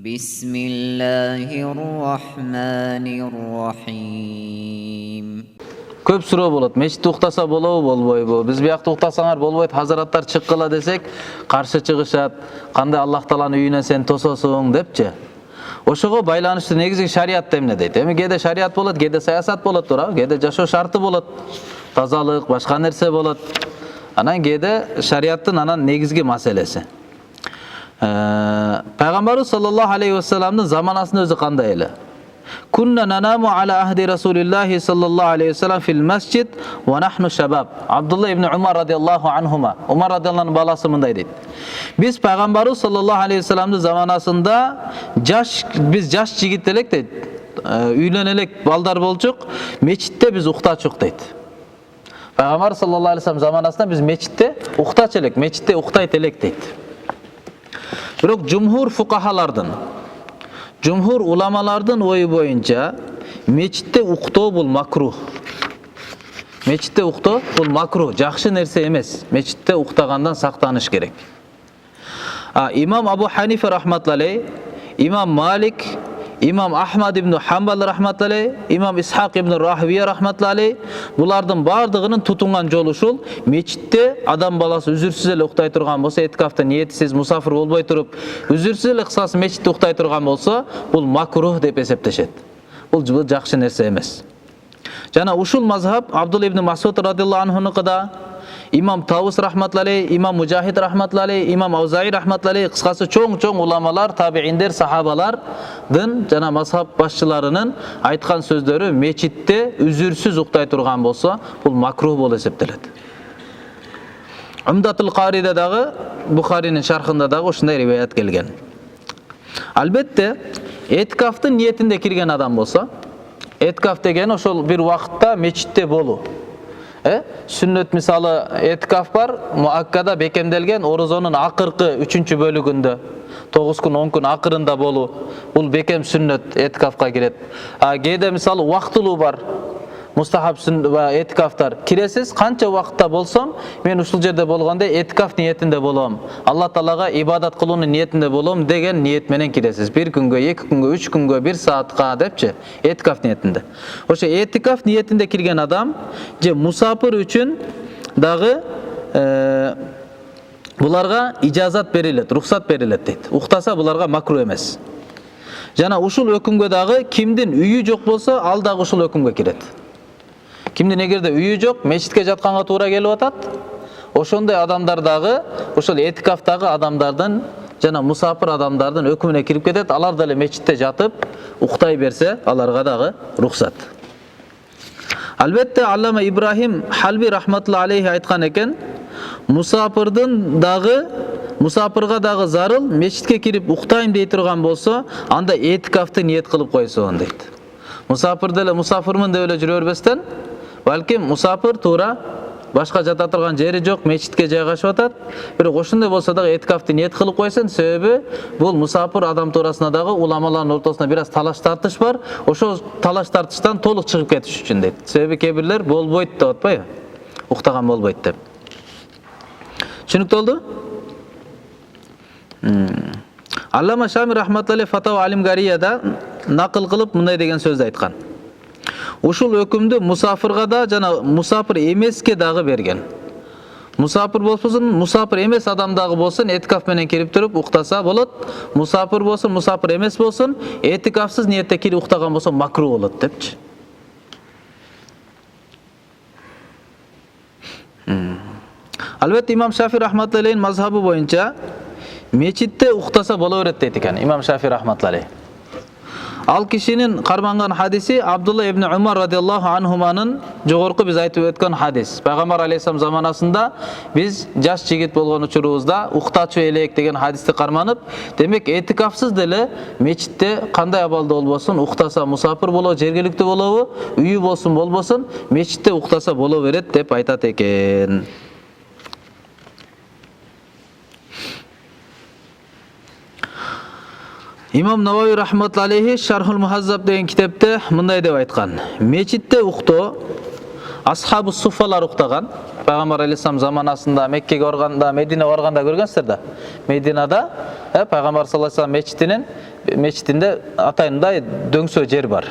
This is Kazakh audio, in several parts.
بسم الله الرحمن الرحيم. Көп суроо болот. Мечитте уктаса болобу, болбойбу? Биз биякта уктасаңар болбойт, хазараттар чыккыла десек, каршы чыгышат. Кандай Аллах Тааланын үйүнө сен тососуң депчи. Ошого байланыштуу негизги шариат эмне дейт? Эми кээде шариат болот, кээде саясат болот, туура? Кээде жашоо шарты болот. Тазалык, башка нерсе болот. Анан кээде шариаттын анан негизги маселеси. Пайгамбарыбыз саллаллаху алейхи ва салламдын заманасынын өзү кандай эле? Kunna nanamu ala ahdi Rasulillahi sallallahu aleyhi ve sellem fil masjid ve nahnu şabab. Abdullah ibn Umar radıyallahu anhuma. Umar radıyallahu anh'ın balası mınday deydi. Biz Peygamberimiz sallallahu aleyhi ve sellem'in zamanasında biz jaş jigittelek deydi. Үйленелек балдар болчук, мечитте biz уктачук deydi. Peygamber sallallahu aleyhi ve sellem zamanasında biz mечитте уктачелек, mечитте уктайт элек deydi. Бирок жумхур фукахалардын, Cumhur ulamalardan oyu boyunca mечитте уктоо bul makruh. Mечитте уктоо bul makruh, жакшы нерсе эмес. Mечитте уктагандан сактаныш керек. İmam Abu Hanife rahmatullah, İmam Malik, İmam Ahmad ibn Hanbal rahmatullah, İmam İshaq ibn Rahviye rahmatullah, bulardan bardığının tutungan jolu ушул mечитте адам баласы үзүрсүз эле уктай турган болсо, этикафта ниетсиз мусафир болбой туруп, үзүрсүз эле кысасы mечитте уктай турган болсо, бул макрух деп эсептешет. Бул жакшы нерсе эмес. Жана ушул мазхаб Абдулла ибн Масуд радиллаху анхунукуда, İmam Tavus rahmatullah, İmam Mujahid rahmatullah, İmam Avza'i rahmatullah, kıskası çoğun ulamalar, tabi'inler, sahabalardın, jana mazhab başçılarının aytkan sözleri mечитте üzürsüz uktay turgan bolsa, bul makruh bol esepteledi. Umdatul Qari'de dağı, Bukhari'nin şarhında dağı uşunday rivayet gelgen. Albatta, etikaftın niyetinde kirgen adam bolsa, etikaf degen oşol bir vaqtda mечитте bolu. Sünnet misalı etikaf var, muakkada bekemdelgen orozonun akırkı 3. bölügünde 9 gün 10 gün akırında bolu. Bul bekem sünnet etikafka giret. Kede misalı vaktılığı var. Mustahab ve etikaftar. Kiresiz kança vakitta bolsam, men uşul jerde bolganda etikaf niyetinde bolam. Allah Taalaga ibadat kılуунун niyetinde bolam degen niyet menen kiresiz. 1 күнгө, 2 күнгө, 3 күнгө, 1 saatка депчи, etikaf niyetinde. Oşo etikaf niyetinde kirgen adam, je musafir üçün dagı bularga icazat berilet, ruhsat berilet deyt. Uktasa bularga makruh emes. Jana uşul ökümgө dagı kimdin үйү жок bolsa, al dagı uşul ökümgө kiret. Kimdin эгерде үйү жок, мечитке жатканга туура келип атат, ошондой адамдар дагы, ошол этикафтагы адамдардын жана мусафир адамдардын өкүмүнө кирип кетет. Алар деле мечитте жатып, уктай берсе, аларга дагы рухсат. Албетте Аллама Ибрахим Халби рахматуллаху алейхи айткан экен, мусафирга дагы зарыл мечитке кирип уктайм дей турган болсо, анда этикафты ниет кылып койсун дейт. Мусафир деле мусафирмын деп эле жүрө бербестен, балким мусафир туура башка жата турган жери жок, мечитке жайгашып атат. Бирок ошондой болсо дагы этикафты ниет кылып койсун, себеби бул мусафир адам туурасында дагы уламалардын ортосунда бир аз талаш тартыш бар. Ошол талаш тартыштан толук чыгып кетиш үчүн дейт. Себеби кээ бирлер болбойт деп атпайбы? Уктаган болбойт деп. Түшүнүктүү болду? Allama Şami rahmatullah Fatava Alim Gariyada nakıl kılıp mınday degen söz aytkan. Uşul ökümdü musafirga da jana musafir emeske dagı bergen. Musafir bolsun, musafir emes adam dagı bolsun, etikaf menen kirip turup uktasa bolot. Musafir bolsun, musafir emes bolsun, etikafsız niyette kirip uktagan bolsun makruh bolot depçi. Albatta İmam Şafii rahmatullah'ın mazhabı boyunca mечитте уктаса боло берет дейт экен İmam Şafii rahmatullah. Ал кишинин карманган хадиси Абдулла ибн Умар радиллаху анхуманын жогорку биз айтып өткөн хадис. Пайгамбар алейхиссалам заманасында биз жаш жигит болгон учурубузда уктачу элек деген хадисти карманып, демек этикафсыз деле мечитте кандай абалда болбосун уктаса мусафир болобу, жергиликтүү болобу, үйү болсун болбосун, мечитте уктаса боло берет деп айтат экен. İmam Navawi rahmatullah aleyhi Şarhul Muhazzab деген kitapta mınday deb aytkan. Mечитте уктоо Асхабу суфалар уктаган. Пайгамбар алейхиссалам заманасында Меккеге барганда, Медине барганда көргөнсүздөр да. Мединада Пайгамбар саллаллаху алейхи вассалам мечитинде атайындай дөңсө жер бар.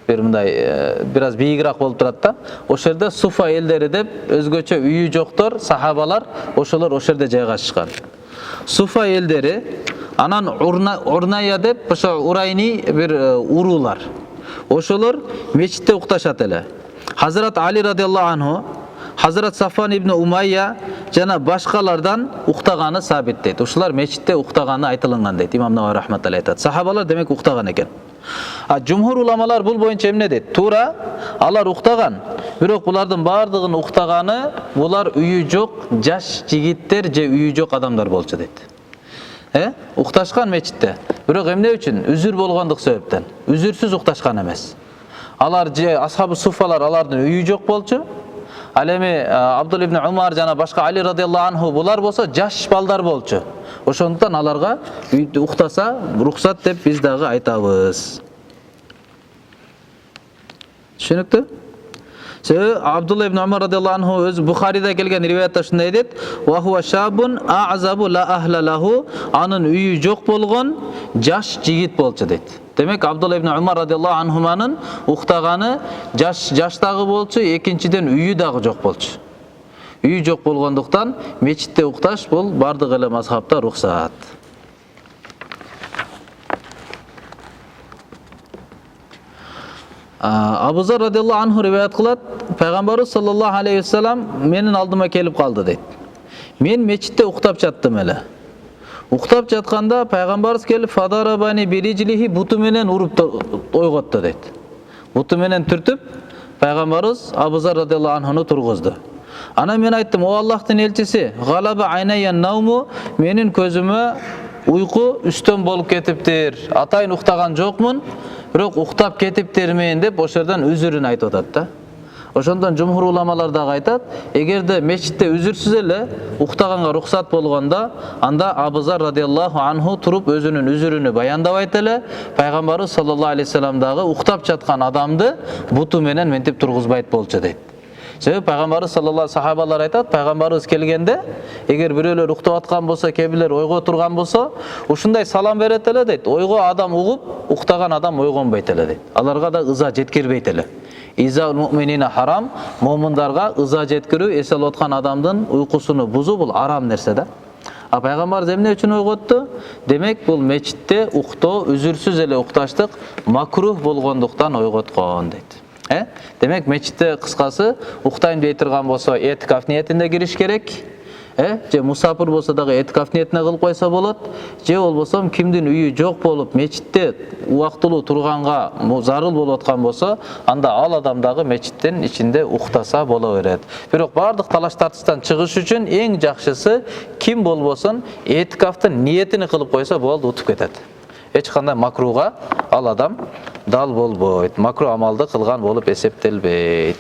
Бир мындай бираз бийигирак болуп турат да. Ошол жерде суфа элдери деп өзгөчө үйү жоктор, сахабалар ошолор ошол жерде жайгашышкан. Суфа элдери анан урная деп ошо урайни бир уруулар. Ошолор мечитте укташат эле. Хазрат Али радиаллаху анху, Хазрат Сафван ибн Умайя жана башкалардан уктаганы сабит дейт. Ошолар мечитте уктаганы айтылган дейт. Имам Навави рахматуллахи айтат. Сахабалар демек уктаган экен. Жумхур уламалар бул боюнча эмне дейт? Туура, алар уктаган. Бирок булардын бардыгын уктаганы булар үйү жок жаш жигиттер же үйү жок адамдар болчу дейт. Укташкан мечитте. Бирок эмне үчүн? Үзүр болгондук себептен. Үзүрсүз укташкан эмес. Алар же асхабы суфалар алардын үйү жок болчу. Ал эми Абдулла ибн Умар жана башка Али радиаллаху анху булар болсо жаш балдар болчу. Ошондуктан аларга үйдө уктаса рухсат деп биз дагы айтабыз. Түшүнүктүү? Абдулла ибн Умар радиаллаху анху өз Бухарида келген риваятта ушундай дейт: "Ва хуа шабун а'забу ла ахла лаху", анын үйү жок болгон жаш жигит болчу дейт. Демек Абдулла ибн Умар радиаллаху анхуманын уктаганы жаштагы болчу, экинчиден үйү дагы жок болчу. Үйү жок болгондуктан мечитте укташ бул бардык эле мазхабта рухсат. Абу Зар радиаллаху анху риваят кылат, Пайгамбарыбыз саллаллаху алейхи вассалам менин алдыма келип калды дейт. Мен мечитте уктап жаттым эле. Уктап жатканда Пайгамбарыбыз келип фадарабани бирижилихи, буту менен уруп ойготту дейт. Буту менен түртүп Пайгамбарыбыз Абу Зар радиаллаху анхуну тургузду. Ана мен айттым: "О Аллахтын элчиси, галаба айнаян науму", менин көзүмө уйку үстөн болуп кетиптир. Атайын уктаган жокмун, бирок уктап кетиптирмин деп ошол жерден үзүрүн айтып атат да. Ошондон жумхур уламалар дагы айтат, эгерде мечитте үзүрсүз эле уктаганга рухсат болгондо, анда Абу Зар радиаллаху анху туруп өзүнүн үзүрүнү баяндабайт эле, Пайгамбарыбыз саллаллаху алейхи вассалам дагы уктап жаткан адамды буту менен ментип тургузбайт болчу дейт. Себеби Пайгамбарыбыз саллаллаху сахабалар айтат, Пайгамбарыбыз келгенде эгер бирөөлөр уктап аткан болсо, кээ-бирлер ойго турган болсо, ушундай салам берет эле дейт. Ойго адам угуп, уктаган адам ойгонбойт эле дейт. Аларга да ыза жеткирбейт эле. Изаул муъминина харам, муъминдарга ыза жеткирүү, эс алып аткан адамдын уйкусуну бузуу бул арам нерсе да. Пайгамбар эмне үчүн ойготту? Демек бул мечитте уктоо, үзүрсүз эле укташтык макрух болгондуктан ойготкон дейт. Демек мечитте кыскасы уктайм дей турган болсо этикаф ниетинде кириш керек. Же мусафир болсо дагы этикаф ниетине кылып койсо болот. Же болбосо кимдин үйү жок болуп мечитте убактылуу турганга зарыл болуп аткан болсо, анда ал адам дагы мечиттин ичинде уктаса боло берет. Бирок бардык талаш тартыштан чыгыш үчүн эң жакшысы ким болбосун этикафтын ниетини кылып койсо болду, утуп кетет. Эч кандай макруга ал адам дал болбойт. Макрух амалды кылган болуп эсептелбейт.